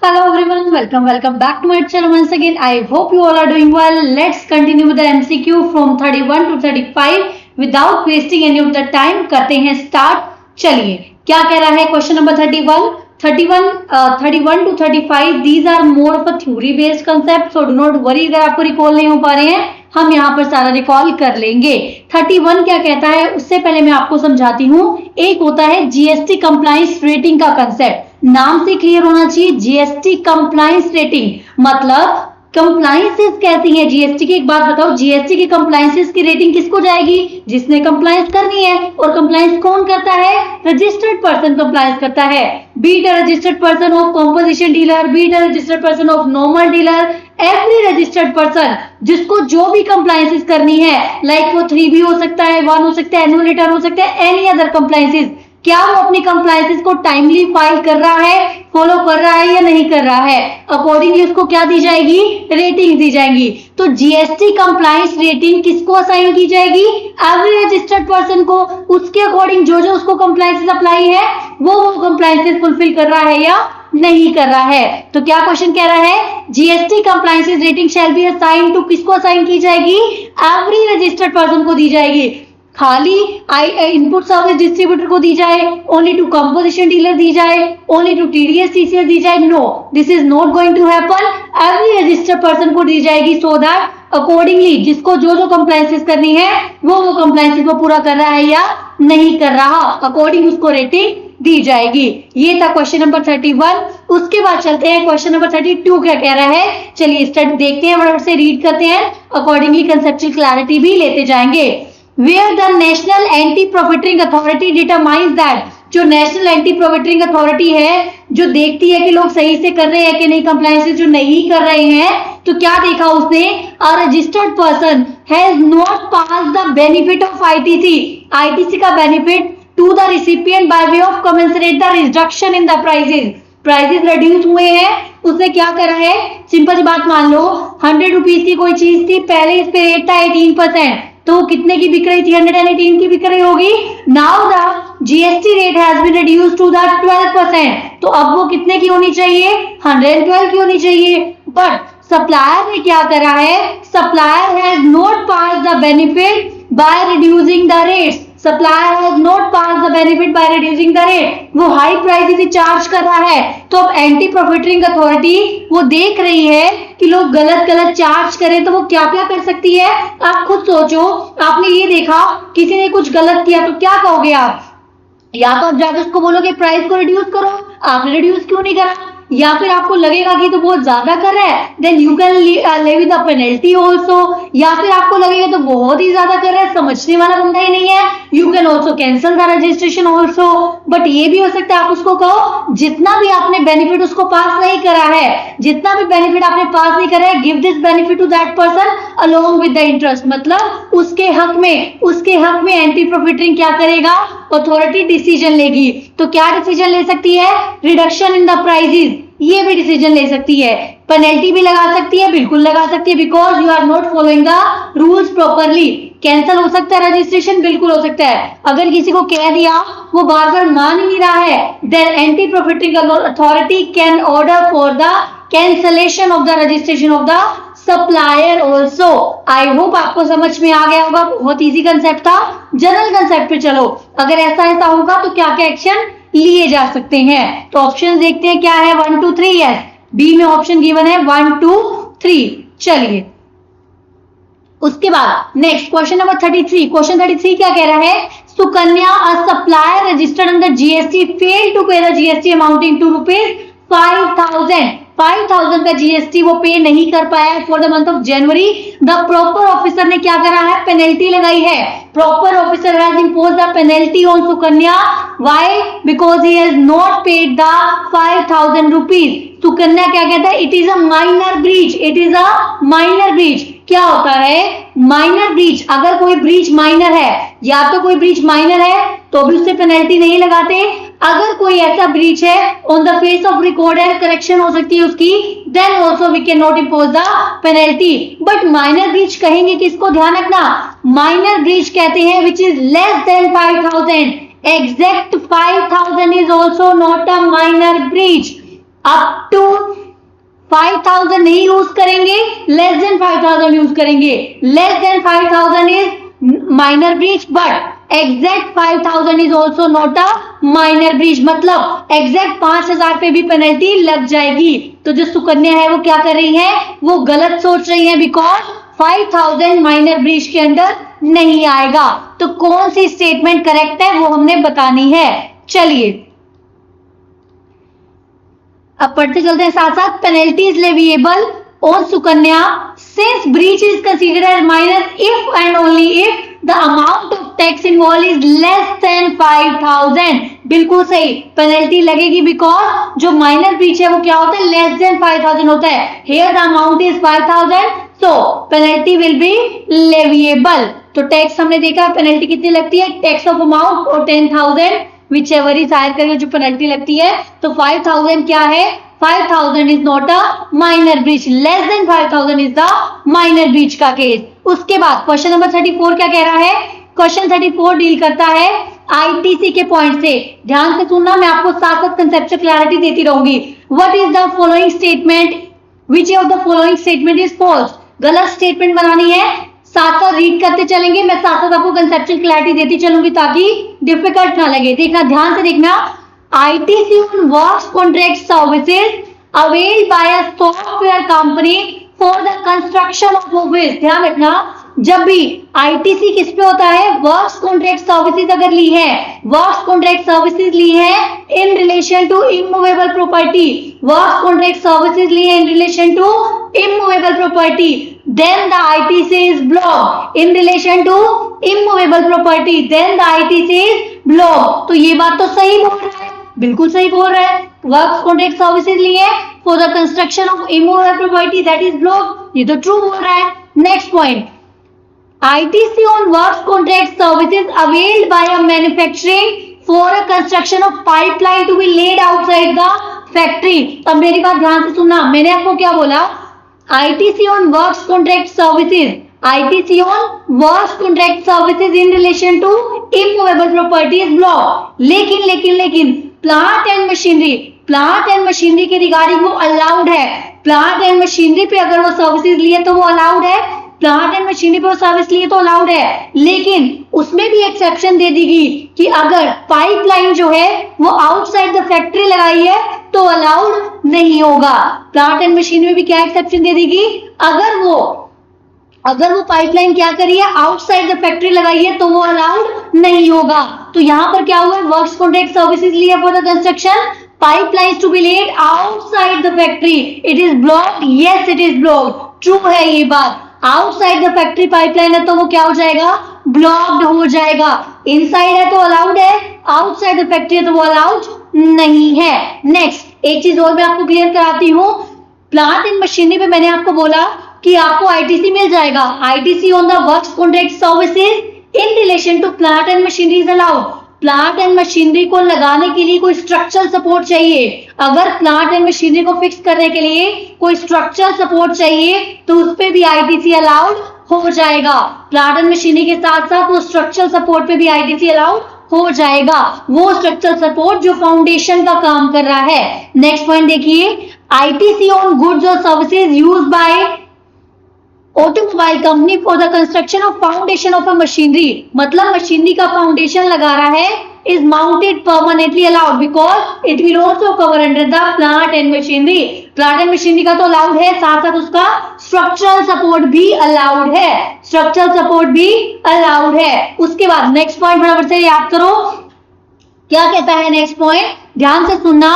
Hello everyone, welcome back to my channel once again. I hope you all are doing well. Let's continue with the MCQ from 31 to 35 without wasting any of the time. करते हैं start. चलिए क्या कह रहा है question number 31 to 35. These are more of a theory based concept, so do not worry अगर आपको recall नहीं हो पा रहे हैं, हम यहाँ पर सारा रिकॉल कर लेंगे। 31 क्या कहता है उससे पहले मैं आपको समझाती हूँ। एक होता है जीएसटी कंप्लायंस रेटिंग का कंसेप्ट, नाम से क्लियर होना चाहिए। जीएसटी कंप्लायंस रेटिंग मतलब कंप्लायंसेस कैसी है जीएसटी की। एक बात बताओ, जीएसटी की कंप्लायंसेस की रेटिंग किसको जाएगी? जिसने कंप्लायंस करनी है। और कंप्लायंस कौन करता है? रजिस्टर्ड पर्सन कंप्लायंस करता है। B it a registered person of composition dealer, B it a registered person of normal dealer, every registered person जिसको जो भी कंप्लायंसेस करनी है, लाइक वो 3B हो सकता है, 1 हो सकता है, एनुअल रिटर्न हो सकता है, एनी अदर कंप्लायंसेस, क्या वो अपनी कंप्लायंसेस को टाइमली फाइल कर रहा है, फॉलो कर रहा है या नहीं कर रहा है, अकॉर्डिंगली उसको क्या दी जाएगी? रेटिंग दी जाएगी। तो जीएसटी कंप्लायंस रेटिंग किसको असाइन की जाएगी? एवरी रजिस्टर्ड पर्सन को। उसके अकॉर्डिंग जो जो उसको कंप्लायंसेस अप्लाई है वो कंप्लायंसेस फुलफिल कर रहा है या नहीं कर रहा है। तो क्या क्वेश्चन कह रहा है? GST compliances rating shall be assign to, किसको असाइन की जाएगी? एवरी रजिस्टर्ड पर्सन को दी जाएगी। खाली इनपुट सर्विस डिस्ट्रीब्यूटर को दी जाए, ओनली टू कंपोजिशन डीलर दी जाए, ओनली टू टीडीएस टीसीएस दी जाए? No, this is not going to happen. Every registered person को दी जाएगी, सो दैट अकॉर्डिंगली जिसको जो जो कंप्लायंसेस करनी है वो कंप्लायंसेस को पूरा कर रहा है या नहीं कर रहा, अकॉर्डिंग उसको रेटिंग दी जाएगी। ये था क्वेश्चन नंबर 31। उसके बाद चलते हैं क्वेश्चन नंबर 32 क्या कह रहा है। चलिए स्टार्ट देखते हैं, फटाफट से रीड करते हैं, अकॉर्डिंगली कंसेप्चुअल क्लैरिटी भी लेते जाएंगे। Where the National Anti-Profiteering Authority determines that, जो नेशनल एंटी प्रोफिटरिंग अथॉरिटी है जो देखती है कि लोग सही से कर रहे हैं कि नहीं, कंप्लायंसेस जो नहीं कर रहे हैं, तो क्या देखा उसने? A registered person has not pass the benefit of ITC का benefit to the recipient by way of commensurate the reduction in the prices reduce हुए हैं। उसने क्या करा है? सिंपल सी बात मान लो, 100 रुपीज की कोई चीज थी, पहले इस पे रेट था 18%, तो कितने की बिक रही थी? 118 की बिक रही होगी। Now the GST rate has been reduced to the 12%, तो अब वो कितने की होनी चाहिए? 112 की होनी चाहिए। बट सप्लायर ने क्या करा है? Supplier has not pass the benefit by reducing the rates. Supplier has not pass the benefit by reducing the rate. वो हाई प्राइस चार्ज कर रहा है। तो अब एंटी प्रॉफिटरिंग अथॉरिटी वो देख रही है कि लोग गलत चार्ज करें, तो वो क्या क्या कर सकती है? आप खुद सोचो, आपने ये देखा किसी ने कुछ गलत किया तो क्या कहोगे आप? या तो आप जाकर उसको बोलोगे प्राइस को रिड्यूस करो, आपने रिड्यूस क्यों नहीं करा? या फिर आपको लगेगा कि तो बहुत ज्यादा कर रहा है, then you can levy the penalty also. या फिर आपको लगेगा तो बहुत ही ज्यादा कर रहा है, समझने वाला बंदा ही नहीं है, you can also cancel the registration also. But ये भी हो सकता है आप उसको कहो जितना भी आपने बेनिफिट उसको पास नहीं करा है, जितना भी बेनिफिट आपने पास नहीं करा है, give this benefit to that person along with the interest. मतलब उसके हक में एंटी प्रॉफिटरिंग क्या करेगा? अथॉरिटी डिसीजन लेगी। तो क्या डिसीजन ले सकती है? रिडक्शन इन द प्राइसेस, ये भी डिसीजन ले सकती है। पेनल्टी भी लगा सकती है, बिल्कुल लगा सकती है, because you are not following the rules properly. Cancel हो सकता है रजिस्ट्रेशन, बिल्कुल हो सकता है। अगर किसी को कह दिया वो बार मान ही नहीं रहा है, then anti profiteering authority can order for the cancellation of the registration of the supplier also. I hope आपको समझ में आ गया होगा, बहुत इजी कंसेप्ट था। जनरल कंसेप्ट पे चलो, अगर ऐसा होगा तो क्या क्या एक्शन लिए जा सकते हैं। तो ऑप्शन देखते हैं क्या है। 1 2 3, यस, बी में ऑप्शन गिवन है 1 2 3। चलिए उसके बाद नेक्स्ट क्वेश्चन नंबर 33। क्वेश्चन 33 क्या कह रहा है? Sukanya a supplier registered under GST fail to pay the GST amounting to ₹5,000 का जीएसटी वो पे नहीं कर पाया for the month of January. The proper officer ने क्या करा है? पेनल्टी लगाई है। Proper officer has imposed the penalty on Sukanya. Why? Because he has not paid the 5,000 rupees. Sukanya क्या कहता है? It is a minor breach, it is a minor breach. क्या होता है माइनर ब्रीच? अगर कोई ब्रीच माइनर है, या तो कोई ब्रीच माइनर है तो भी उससे पेनल्टी नहीं लगाते। अगर कोई ऐसा ब्रीच है on the face of record and correction हो सकती है उसकी, then also we can not impose the penalty. But minor breach कहेंगे किसको? ध्यान रखना, माइनर ब्रीच कहते हैं which is less than 5,000। Exact 5,000 is also not a minor breach. up to 5000 नहीं यूज करेंगे, लेस देन 5000 यूज करेंगे। Less than 5000 is minor breach, but exact 5000 is also not a minor breach, मतलब exact 5000 पे भी penalty लग जाएगी। तो जो सुकन्या है वो क्या कर रही है, वो गलत सोच रही है, बिकॉज 5000 माइनर ब्रीच के अंदर नहीं आएगा। तो कौन सी स्टेटमेंट करेक्ट है वो हमने बतानी है। चलिए अब पढ़ते चलते हैं साथ साथ। Penalty is leviable on Sukanya since breach is considered as minor if and only if the amount of tax involve is less than 5000। बिल्कुल सही, पेनल्टी लगेगी बिकॉज जो माइनर ब्रीच है वो क्या होता है, लेस देन 5000 होता है। Here the amount is 5000, so penalty will be leviable. तो टैक्स हमने देखा पेनल्टी कितनी लगती है, टैक्स ऑफ अमाउंट और 10,000 विच एवर इज हायर करके जो पेनल्टी लगती है। तो 5000 क्या है, 5000 is not a minor breach, less than 5000 is the minor breach का केस। उसके बाद क्वेश्चन नंबर 34 क्या कह रहा है, क्वेश्चन 34 डील करता है आईटीसी के पॉइंट से। ध्यान से सुनना, मैं आपको साथ साथ कंसेप्चुअल क्लैरिटी देती रहूंगी। What is the following statement, which of the following statement is false. गलत स्टेटमेंट बनानी है, साथ साथ रीड करते चलेंगे, मैं साथ साथ आपको कंसेप्चुअल क्लैरिटी देती चलूंगी ताकि डिफिकल्ट ना लगे। देखना, ध्यान से देखना। ITC on works contract services availed bye a software company for the construction of office. ध्यान रखना, जब भी आईटीसी किस पे होता है, वर्क्स कॉन्ट्रैक्ट सर्विसेज अगर ली है, वर्क्स कॉन्ट्रैक्ट सर्विसेज ली है in relation to immovable property, works contract services ली है in relation to immovable property, then the ITC is blocked in relation to immovable property, then the ITC is blocked। तो ये बात तो सही बोल रहा है, बिल्कुल सही बोल रहा है। वर्क्स कॉन्ट्रैक्ट सर्विसेज लिए for the construction of immovable property that is blocked, ये तो ट्रू बोल रहा है। Next point, ITC on works contract services availed by a manufacturing for a construction of pipeline to be laid outside the factory। अब मेरी बात ध्यान से सुनना, मैंने आपको क्या बोला, ITC on works contract services, ITC on works contract services in relation to immovable property is blocked। लेकिन प्लांट एंड मशीनरी के रिगार्डिंग वो अलाउड है। प्लांट एंड मशीनरी पे अगर वो सर्विसेज लिए तो वो अलाउड है, प्लांट एंड मशीनरी पे वो सर्विस लिए तो अलाउड है। लेकिन उसमें भी एक्सेप्शन दे देगी कि अगर पाइपलाइन जो है वो आउटसाइड द फैक्ट्री लगाई है तो अलाउड नहीं होगा। प्लांट एंड मशीनरी में भी क्या एक्सेप्शन दे देगी, अगर वो पाइपलाइन क्या करी है, आउटसाइड द फैक्ट्री लगाई है तो वो अलाउड नहीं होगा। तो यहाँ पर क्या हुआ, वर्क्स कॉन्ट्रैक्ट सर्विसेज लिया for the construction pipelines to be laid outside the factory, it is blocked, yes it is blocked, true है ये बात। आउटसाइड द फैक्ट्री पाइपलाइन है तो वो क्या हो जाएगा, ब्लॉक्ड हो जाएगा। इनसाइड है तो अलाउड है, आउटसाइड द फैक्ट्री है तो वो अलाउड नहीं है। नेक्स्ट एक चीज और मैं आपको क्लियर कराती हूँ, प्लांट एंड मशीनरी पे मैंने आपको बोला कि आपको आईटीसी मिल जाएगा, ITC on the works contract services in relation to plant and machinery is allowed. Plant and machinery को लगाने के लिए कोई स्ट्रक्चरल सपोर्ट चाहिए, अगर प्लांट एंड मशीनरी को फिक्स करने के लिए कोई स्ट्रक्चरल सपोर्ट चाहिए तो उस पे भी आईटीसी अलाउड हो जाएगा। प्लांट एंड मशीनरी के साथ साथ वो स्ट्रक्चरल सपोर्ट पे भी आईटीसी अलाउड हो जाएगा, वो स्ट्रक्चरल सपोर्ट जो फाउंडेशन का काम कर रहा है। नेक्स्ट पॉइंट देखिए, आईटीसी ऑन गुड्स और services used by automobile company for the construction of foundation of a machinery, मतलब मशीनरी का फाउंडेशन लगा रहा है, is mounted permanently allowed because it will also cover under the plant and machinery. Plant and machinery का तो allowed है, साथ साथ उसका स्ट्रक्चरल सपोर्ट भी अलाउड है, स्ट्रक्चरल सपोर्ट भी अलाउड है। उसके बाद नेक्स्ट पॉइंट फटाफट से याद करो, क्या कहता है नेक्स्ट पॉइंट, ध्यान से सुनना।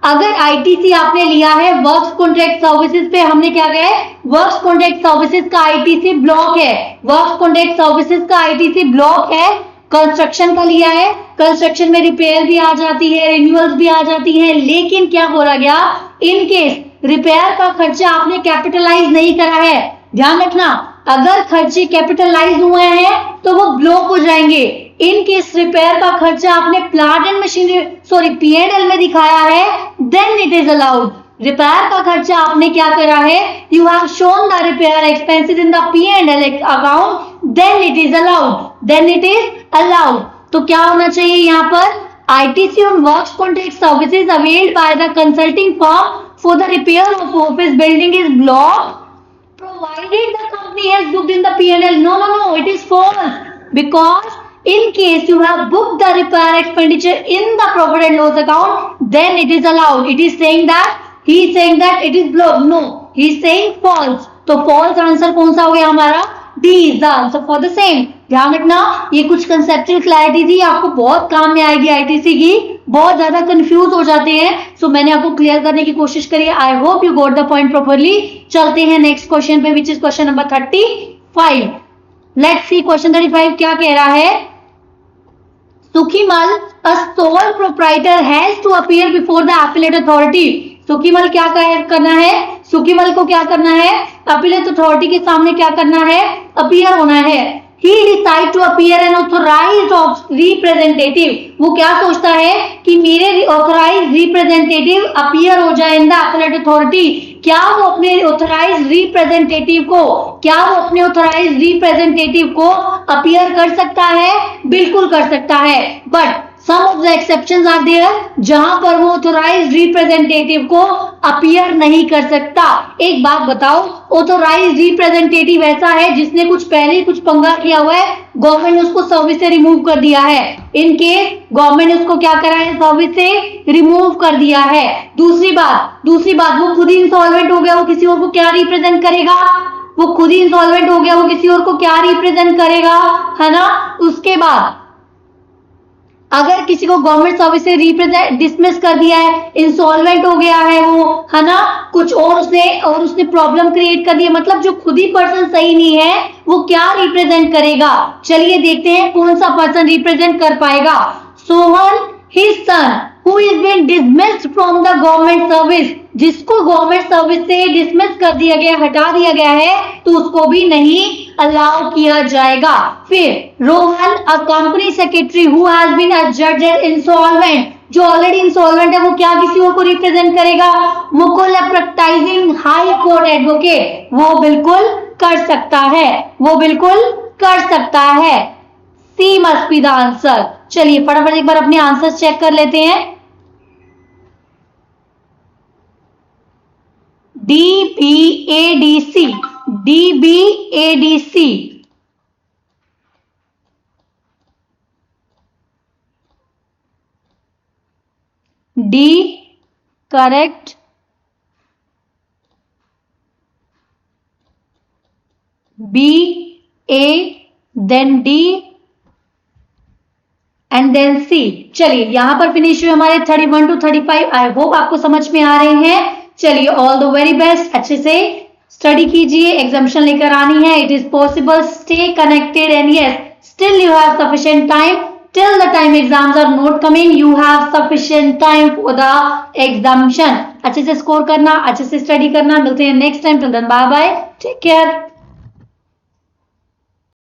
अगर आईटीसी आपने लिया है वर्क्स कॉन्ट्रैक्ट सर्विसेज पे, हमने क्या कहा है, वर्क्स कॉन्ट्रैक्ट सर्विसेज का आईटीसी ब्लॉक है, वर्क्स कॉन्ट्रैक्ट सर्विसेज का आईटीसी ब्लॉक है। कंस्ट्रक्शन का लिया है, कंस्ट्रक्शन में रिपेयर भी आ जाती है, रिन्यूअल्स भी आ जाती है, लेकिन क्या बोला गया, इन केस रिपेयर का खर्चा आपने कैपिटलाइज नहीं करा है। ध्यान रखना, अगर खर्चे कैपिटलाइज हुए हैं तो वो ब्लॉक हो जाएंगे। इन केस रिपेयर का खर्चा आपने प्लांट एंड मशीनरी P&L में दिखाया है, then it is allowed. Repair का खर्चा आपने क्या करा है, you have shown the repair expenses in the P&L account, then it is allowed, तो क्या होना चाहिए यहाँ पर, ITC on works contract services availed by the consulting firm for the repair of office building is blocked provided the company has booked in the P&L. No, it is false. Because in case you have booked the repair expenditure in the profit and loss account, then it is allowed. He is saying that it is blocked. No, he is saying false. तो false answer कौन सा हो गया हमारा? D is the answer for the same. ध्यान रखना, ये कुछ कंसेप्चुअल क्लैरिटी थी, आपको बहुत काम में आएगी आईटीसी की, बहुत ज्यादा कंफ्यूज हो जाते हैं, सो मैंने आपको क्लियर करने की कोशिश करी है. I hope you got the point properly. चलते हैं नेक्स्ट क्वेश्चन पे, which is question number 35. Let's see question 35 क्या कह रहा है. सुखीमल, a sole proprietor has to appear before the appellate authority. सुखीमल क्या करना है? सुखीमल को क्या करना है? अपीलेट अथॉरिटी के सामने क्या करना है? अपीयर होना है. He decide to appear an authorized representative. वो क्या सोचता है कि मेरे ऑथोराइज रिप्रेजेंटेटिव अपीयर हो जाए इन द अपीलेट अथॉरिटी. क्या वो अपने ऑथोराइज रिप्रेजेंटेटिव को अपीयर कर सकता है? बिल्कुल कर सकता है. But some of the exceptions are there जहां पर वो ऑथोराइज रिप्रेजेंटेटिव को अपीयर नहीं कर सकता. एक बात बताओ, ऑथोराइज रिप्रेजेंटेटिव ऐसा है जिसने कुछ पहले कुछ पंगा किया हुआ है, गवर्नमेंट ने उसको सर्विस से रिमूव कर दिया है. इन केस गवर्नमेंट ने उसको क्या करा है? सर्विस से रिमूव कर दिया है. दूसरी बात वो खुद ही इंसॉल्वेंट हो गया, वो किसी और को क्या रिप्रेजेंट करेगा? वो खुद ही इंसॉल्वेंट हो गया, वो किसी और को क्या रिप्रेजेंट करेगा, है ना. उसके बाद अगर किसी को गवर्नमेंट सर्विस से रिप्रेजेंट डिसमिस कर दिया है, इंसॉल्वेंट हो गया है वो, है ना, कुछ और उसने प्रॉब्लम क्रिएट कर दी है, मतलब जो खुद ही पर्सन सही नहीं है वो क्या रिप्रेजेंट करेगा. चलिए देखते हैं कौन सा पर्सन रिप्रेजेंट कर पाएगा. Sohan, his son who is been dismissed from the government service, जिसको गवर्नमेंट सर्विस से डिसमिस कर दिया गया, हटा दिया गया है, तो उसको भी नहीं अलाउ किया जाएगा. फिर Rohan, a company secretary who has been adjudged insolvent, जो ऑलरेडी इंसॉल्वेंट है, वो क्या किसी और को रिप्रेजेंट करेगा? Mukul, a practising high court advocate, वो बिल्कुल कर सकता है. C must be the answer. चलिए फटाफट एक बार अपने आंसर्स चेक कर लेते हैं. DBADC D correct. B A then D and then C. चलिए यहां पर फिनिश हुए हमारे 31 to 35. आई होप आपको समझ में आ रहे हैं. चलिए ऑल द वेरी बेस्ट. अच्छे से स्टडी कीजिए, एग्जामिनेशन लेकर आनी है. It is possible. Stay connected and yes, still you have sufficient time. Till the time exams are not coming, you have sufficient time for the examination. अच्छे से score करना, अच्छे से स्टडी करना. मिलते हैं next time. Till then bye bye, take care.